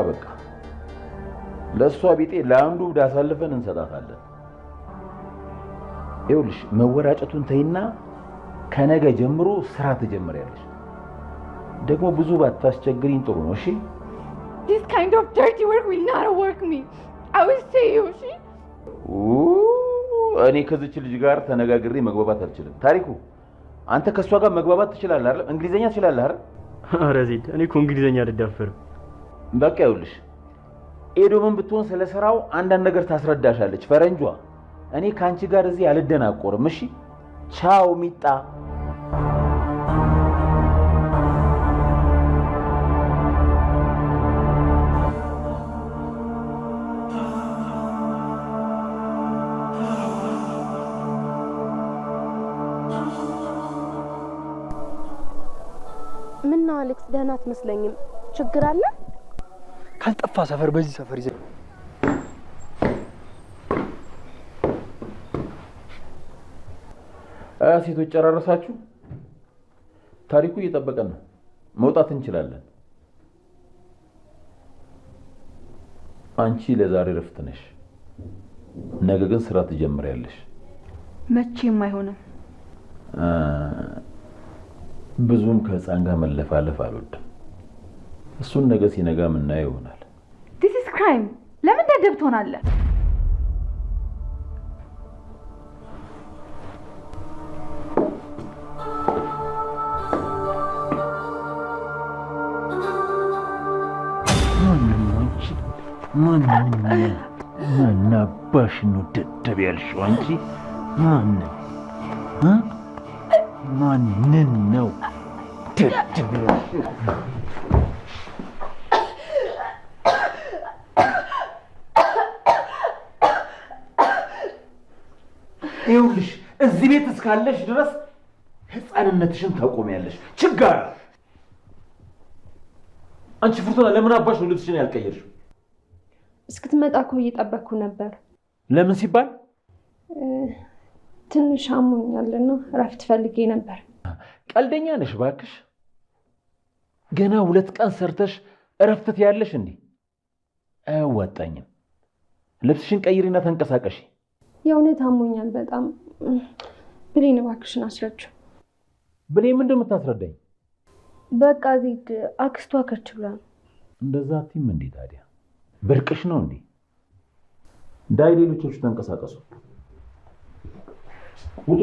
በቃ ለሷ ቢጤ ለአንዱ ዳሳልፈን እንሰጣታለን። ይኸውልሽ መወራጨቱን ተይና ከነገ ጀምሮ ስራ ትጀምሪያለሽ። ደግሞ ብዙ ባታስቸግሪኝ ጥሩ ነው። እሺ? This kind of dirty work will not work me. I will say you, እሺ? እኔ ከዚች ልጅ ጋር ተነጋግሬ መግባባት አልችልም። ታሪኩ አንተ ከሷ ጋር መግባባት ትችላለህ አይደል? እንግሊዘኛ ትችላለህ አይደል? ኧረ ዜድ እኔ እኮ እንግሊዘኛ አልዳፈርም። በቃ ይኸውልሽ ኤዶምን ብትሆን ስለሰራው አንዳንድ ነገር ታስረዳሻለች ፈረንጇ። እኔ ካንቺ ጋር እዚህ አልደናቆርም። እሺ? ቻው ሚጣ። ምነው አሌክስ ደህና አትመስለኝም? ችግር አለ? ካልጠፋ ሰፈር በዚህ ሰፈር ይዘ ሴቶች ጨራረሳችሁ? ታሪኩ እየጠበቀን ነው። መውጣት እንችላለን። አንቺ ለዛሬ ረፍት ነሽ። ነገ ግን ስራ ትጀምሪያለሽ። መቼም አይሆንም። ብዙም ከህፃን ጋር መለፋለፍ አልወድም። እሱን ነገ ሲነጋ ምናየው ይሆናል። This is crime. ለምን ደደብ ትሆናለህ? ማናባሽ ነው ደደብ ያልሽው አንቺ? ማንን ነው ደደብ ያልሽው? ይኸውልሽ እዚህ ቤት እስካለሽ ድረስ ህፃንነትሽን ታቆሚያለሽ። ችጋር አንቺ ፍርቱና ለምን አባሽ ነው ልብስሽን ያልቀየርሽው? እስክትመጣ እኮ እየጠበቅኩ ነበር። ለምን ሲባል? ትንሽ አሞኛልና እረፍት ፈልጌ ነበር። ቀልደኛ ነሽ እባክሽ። ገና 2 ቀን ሰርተሽ እረፍት ትያለሽ እንዴ? አያዋጣኝም። ልብስሽን ቀይሪና ተንቀሳቀሺ። የእውነት አሞኛል በጣም። ብሌን እባክሽን አስረጅው። ብሌን ምንድን ነው የምታስረዳኝ? በቃ ዜድ አክስቷ ከች ብላ ነው። እንደዛ አትይም እንዴ ታዲያ? ብርቅሽ ነው እንዴ? ዳይ ሌሎቹ ተንቀሳቀሱ። ውጡ።